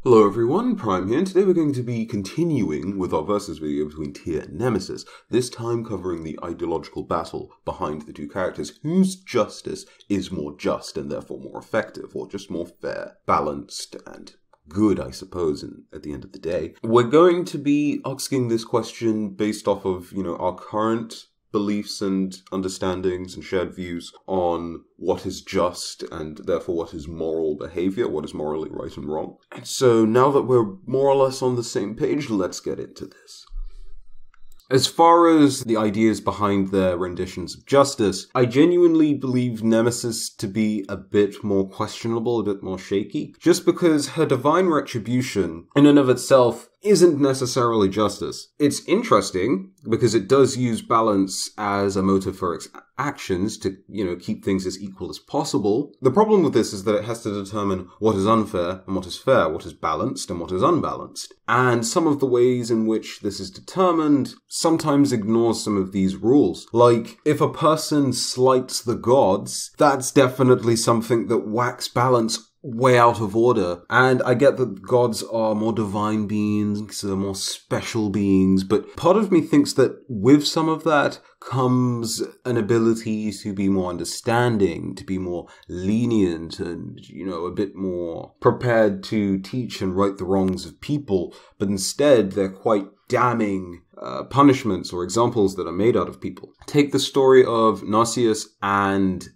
Hello everyone, Prime here, and today we're going to be continuing with our versus video between Tyr and Nemesis, this time covering the ideological battle behind the two characters, whose justice is more just and therefore more effective, or just more fair, balanced, and good, I suppose, at the end of the day. We're going to be asking this question based off of, our current beliefs and understandings and shared views on what is just and therefore what is moral behavior, what is morally right and wrong. And so now that we're more or less on the same page, let's get into this. As far as the ideas behind their renditions of justice, I genuinely believe Nemesis to be a bit more questionable, a bit more shaky, just because her divine retribution, in and of itself, isn't necessarily justice. It's interesting, because it does use balance as a motive for its actions to, keep things as equal as possible. The problem with this is that it has to determine what is unfair and what is fair, what is balanced and what is unbalanced. And some of the ways in which this is determined sometimes ignores some of these rules. Like, if a person slights the gods, that's definitely something that whacks balance way out of order. And I get that gods are more divine beings, they're more special beings, but part of me thinks that with some of that comes an ability to be more understanding, to be more lenient, and, a bit more prepared to teach and right the wrongs of people, but instead they're quite damning punishments or examples that are made out of people. Take the story of Narcissus and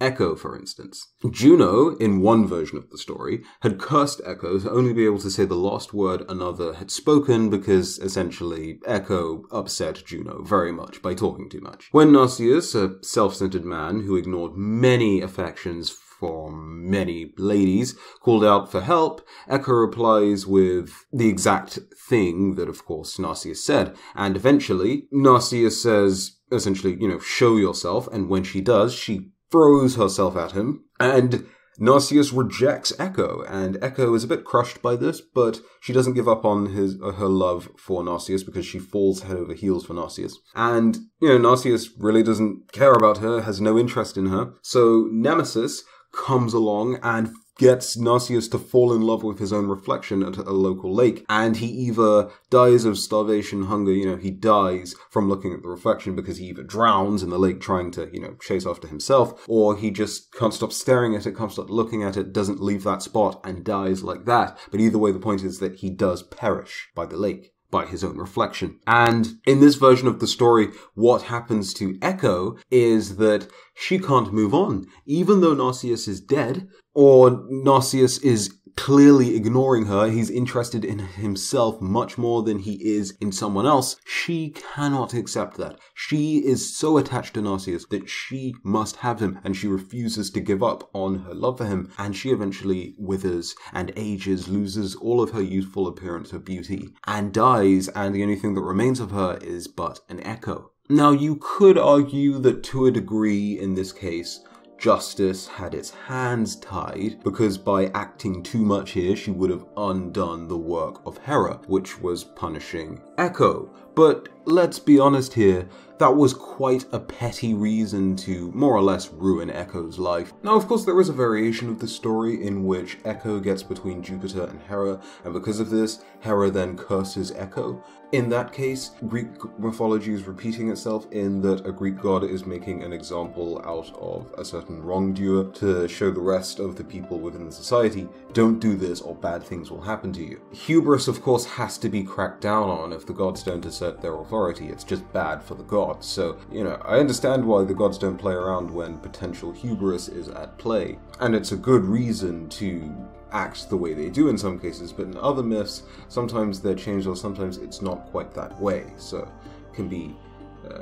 Echo, for instance. Juno, in one version of the story, had cursed Echo to only be able to say the last word another had spoken because, essentially, Echo upset Juno very much by talking too much. When Narcissus, a self-centered man who ignored many affections from many ladies, called out for help, Echo replies with the exact thing that, of course, Narcissus said. And eventually, Narcissus says, essentially, show yourself, and when she does, she throws herself at him, and Narcissus rejects Echo, and Echo is a bit crushed by this, but she doesn't give up on her love for Narcissus because she falls head over heels for Narcissus. And, Narcissus really doesn't care about her, has no interest in her, so Nemesis comes along and gets Narcissus to fall in love with his own reflection at a local lake, and he either dies of starvation, hunger, he dies from looking at the reflection because he either drowns in the lake trying to, chase after himself, or he just can't stop staring at it, can't stop looking at it, doesn't leave that spot, and dies like that. But either way, the point is that he does perish by the lake, by his own reflection. And in this version of the story, what happens to Echo is that she can't move on. Even though Narcissus is dead, or Narcissus is clearly ignoring her, he's interested in himself much more than he is in someone else, she cannot accept that. She is so attached to Narcissus that she must have him, and she refuses to give up on her love for him, and she eventually withers and ages, loses all of her youthful appearance, her beauty, and dies, and the only thing that remains of her is but an echo. Now, you could argue that to a degree, in this case, justice had its hands tied, because by acting too much here, she would have undone the work of Hera, which was punishing Echo. But let's be honest here, that was quite a petty reason to more or less ruin Echo's life. Now, of course, there is a variation of the story in which Echo gets between Jupiter and Hera, and because of this, Hera then curses Echo. In that case, Greek mythology is repeating itself in that a Greek god is making an example out of a certain wrongdoer to show the rest of the people within the society, don't do this or bad things will happen to you. Hubris, of course, has to be cracked down on if the gods don't assert their authority. It's just bad for the gods. So, I understand why the gods don't play around when potential hubris is at play. And it's a good reason to act the way they do in some cases, but in other myths, sometimes they're changed or sometimes it's not quite that way, so it can be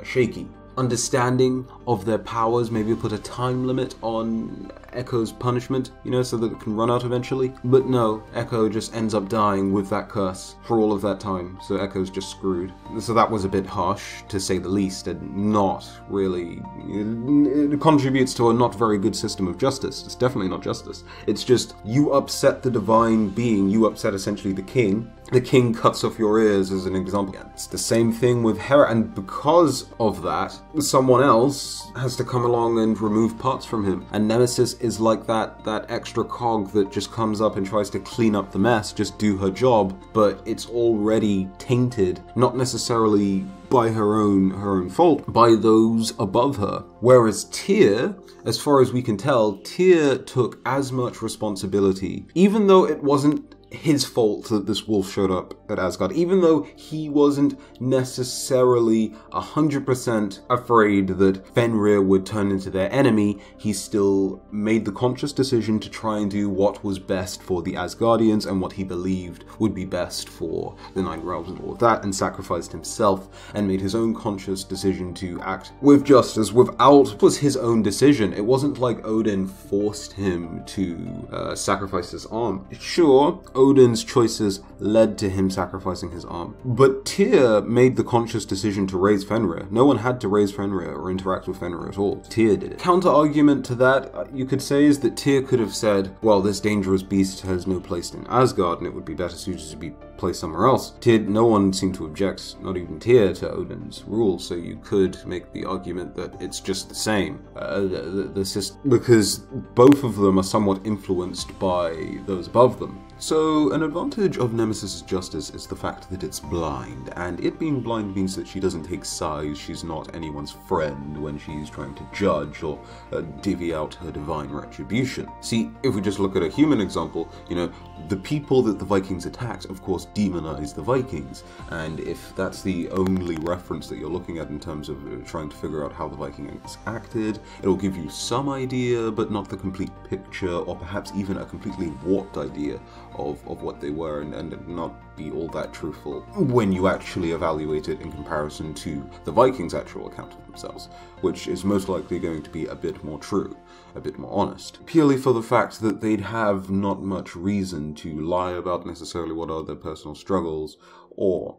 shaky. Understanding of their powers, maybe put a time limit on Echo's punishment, so that it can run out eventually. But no, Echo just ends up dying with that curse for all of that time, so Echo's just screwed. So that was a bit harsh, to say the least, and not really... It contributes to a not very good system of justice. It's definitely not justice. It's just, you upset the divine being, you upset essentially the king, the king cuts off your ears as an example. It's the same thing with Hera, and because of that, someone else has to come along and remove parts from him. And Nemesis is like that extra cog that just comes up and tries to clean up the mess, just do her job, but it's already tainted, not necessarily by her own fault, by those above her. Whereas Tyr, as far as we can tell, Tyr took as much responsibility, even though it wasn't his fault that this wolf showed up at Asgard, even though he wasn't necessarily 100% afraid that Fenrir would turn into their enemy, he still made the conscious decision to try and do what was best for the Asgardians and what he believed would be best for the Nine Realms and all of that, and sacrificed himself and made his own conscious decision to act with justice without, it was his own decision. It wasn't like Odin forced him to sacrifice his arm. Sure, Odin's choices led to him sacrificing his arm, but Tyr made the conscious decision to raise Fenrir. No one had to raise Fenrir or interact with Fenrir at all. Tyr did it. Counter-argument to that, you could say, is that Tyr could have said, well, this dangerous beast has no place in Asgard and it would be better suited to be placed somewhere else. No one seemed to object, not even Tyr, to Odin's rule, so you could make the argument that it's just the same. Because both of them are somewhat influenced by those above them. So, an advantage of Nemesis' justice is the fact that it's blind, and it being blind means that she doesn't take sides, she's not anyone's friend when she's trying to judge or divvy out her divine retribution. See, if we just look at a human example, the people that the Vikings attacked, of course, demonized the Vikings, and if that's the only reference that you're looking at in terms of trying to figure out how the Vikings acted, it'll give you some idea, but not the complete picture, or perhaps even a completely warped idea of what they were, and not be all that truthful when you actually evaluate it in comparison to the Vikings' actual account of themselves, which is most likely going to be a bit more true, a bit more honest, purely for the fact that they'd have not much reason to lie about necessarily what are their personal struggles, or,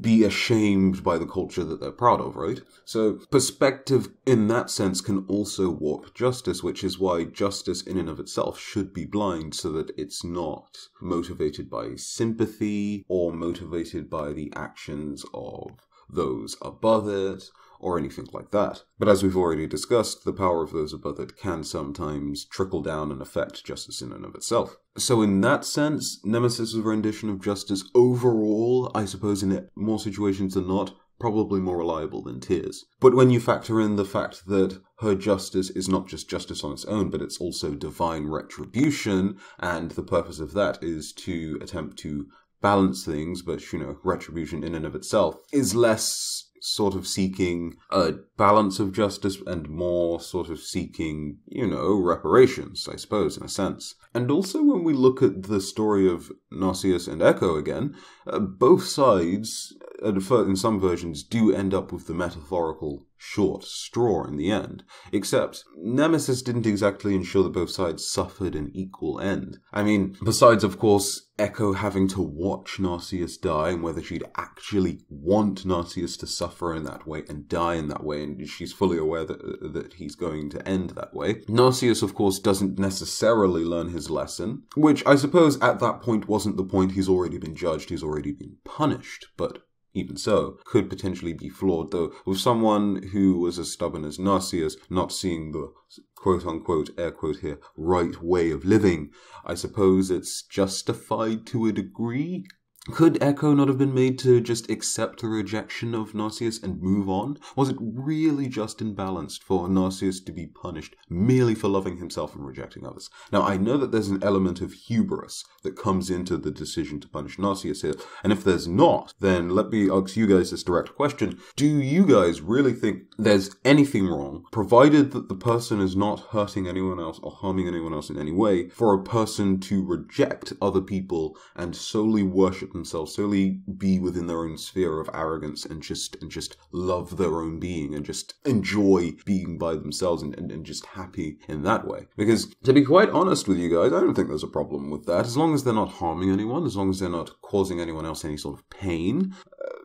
be ashamed by the culture that they're proud of, right? So perspective in that sense can also warp justice, which is why justice in and of itself should be blind, so that it's not motivated by sympathy or motivated by the actions of those above it, or anything like that. But as we've already discussed, the power of those above it can sometimes trickle down and affect justice in and of itself. So in that sense, Nemesis' rendition of justice overall, I suppose in more situations than not, probably more reliable than Tyr's. But when you factor in the fact that her justice is not just justice on its own, but it's also divine retribution, and the purpose of that is to attempt to balance things, but, retribution in and of itself is less sort of seeking a balance of justice and more sort of seeking, reparations, I suppose, in a sense. And also when we look at the story of Narcissus and Echo again, both sides, in some versions, do end up with the metaphorical short straw in the end, except Nemesis didn't exactly ensure that both sides suffered an equal end. I mean, besides, of course, Echo having to watch Narcissus die, and whether she'd actually want Narcissus to suffer in that way and die in that way, and she's fully aware that he's going to end that way. Narcissus, of course, doesn't necessarily learn his lesson, which I suppose at that point wasn't the point. He's already been judged, he's already been punished, but even so, could potentially be flawed, though, with someone who was as stubborn as Narcissus not seeing the quote-unquote, air quote here, right way of living. I suppose it's justified to a degree. Could Echo not have been made to just accept the rejection of Narcissus and move on? Was it really just imbalanced for Narcissus to be punished merely for loving himself and rejecting others? Now, I know that there's an element of hubris that comes into the decision to punish Narcissus here, and if there's not, then let me ask you guys this direct question. Do you guys really think there's anything wrong, provided that the person is not hurting anyone else or harming anyone else in any way, for a person to reject other people and solely worship themselves, solely be within their own sphere of arrogance and just love their own being and just enjoy being by themselves and just happy in that way? Because to be quite honest with you guys, I don't think there's a problem with that. As long as they're not harming anyone, as long as they're not causing anyone else any sort of pain,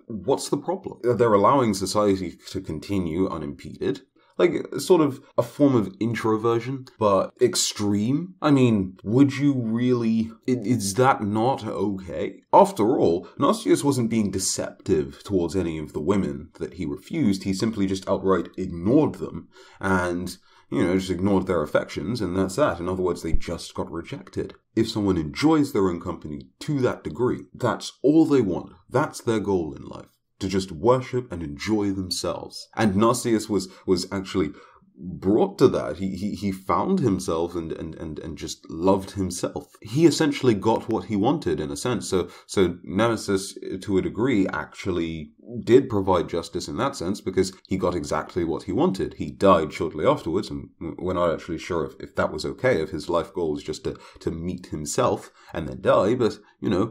what's the problem? They're allowing society to continue unimpeded. Like, sort of a form of introversion, but extreme? I mean, would you really... Is that not okay? After all, Narcissus wasn't being deceptive towards any of the women that he refused. He simply just outright ignored them and, just ignored their affections, and that's that. In other words, they just got rejected. If someone enjoys their own company to that degree, that's all they want. That's their goal in life. To just worship and enjoy themselves. And Narcissus was actually brought to that. He found himself and just loved himself. He essentially got what he wanted in a sense. So Nemesis, to a degree, actually did provide justice in that sense because he got exactly what he wanted. He died shortly afterwards, and we're not actually sure if that was okay, if his life goal was just to meet himself and then die, but,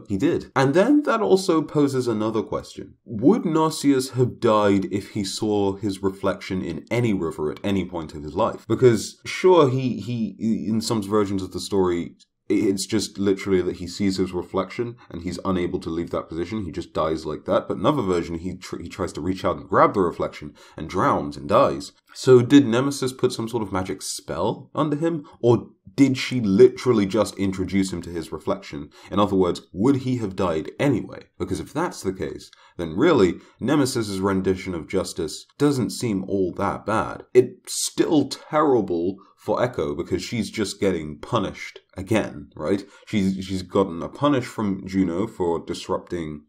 he did. And then that also poses another question. Would Narcissus have died if he saw his reflection in any river at any point of his life? Because, sure, he in some versions of the story, it's just literally that he sees his reflection and he's unable to leave that position. He just dies like that. But another version, he tries to reach out and grab the reflection and drowns and dies. So did Nemesis put some sort of magic spell under him? Or did she literally just introduce him to his reflection? In other words, would he have died anyway? Because if that's the case, then really, Nemesis's rendition of justice doesn't seem all that bad. It's still terrible for Echo because she's just getting punished again, right? She's gotten a punish from Juno for disrupting,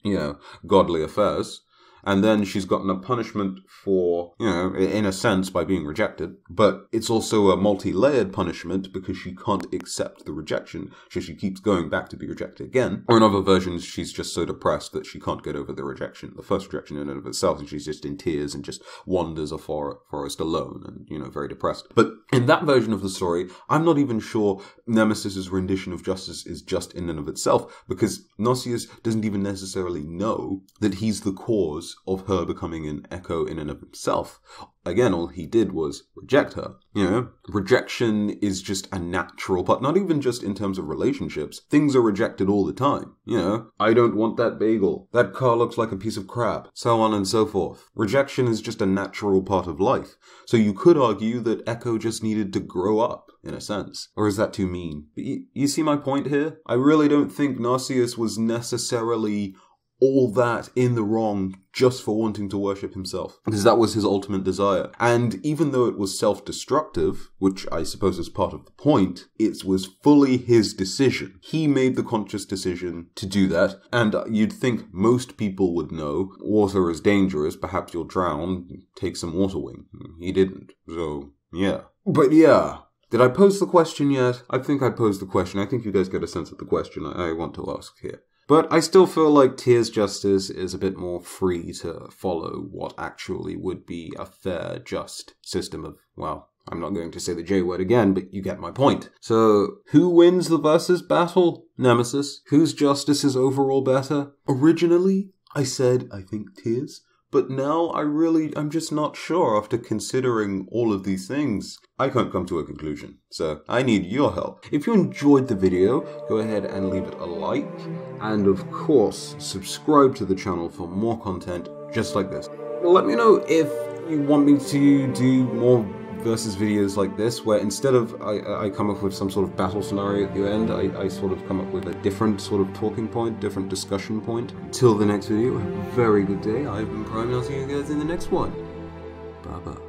godly affairs. And then she's gotten a punishment for, in a sense, by being rejected. But it's also a multi-layered punishment because she can't accept the rejection, so she keeps going back to be rejected again. Or in other versions, she's just so depressed that she can't get over the rejection, the first rejection in and of itself, and she's just in tears and just wanders a forest alone and, very depressed. But in that version of the story, I'm not even sure Nemesis's rendition of justice is just in and of itself, because Narcissus doesn't even necessarily know that he's the cause of her becoming an Echo in and of himself. Again, all he did was reject her. Rejection is just a natural part, not even just in terms of relationships. Things are rejected all the time. I don't want that bagel. That car looks like a piece of crap. So on and so forth. Rejection is just a natural part of life. So you could argue that Echo just needed to grow up, in a sense. Or is that too mean? But you see my point here? I really don't think Narcissus was necessarily all that in the wrong just for wanting to worship himself, because that was his ultimate desire. And even though it was self-destructive, which I suppose is part of the point, it was fully his decision. He made the conscious decision to do that, and you'd think most people would know water is dangerous, perhaps you'll drown, take some water wing. He didn't, so yeah. But yeah, did I pose the question yet? I think I posed the question. I think you guys get a sense of the question I want to ask here. But I still feel like Tyr's justice is a bit more free to follow what actually would be a fair, just system of, well, I'm not going to say the J word again, but you get my point. So, who wins the versus battle? Nemesis. Whose justice is overall better? Originally, I said I think Tyr's. But now I'm just not sure after considering all of these things. I can't come to a conclusion, so I need your help. If you enjoyed the video, go ahead and leave it a like, and of course, subscribe to the channel for more content just like this. Let me know if you want me to do more versus videos like this, where instead of I come up with some sort of battle scenario at the end, I sort of come up with a different sort of talking point, different discussion point. Until the next video, have a very good day. I've been Prime, and I'll see you guys in the next one. Bye bye.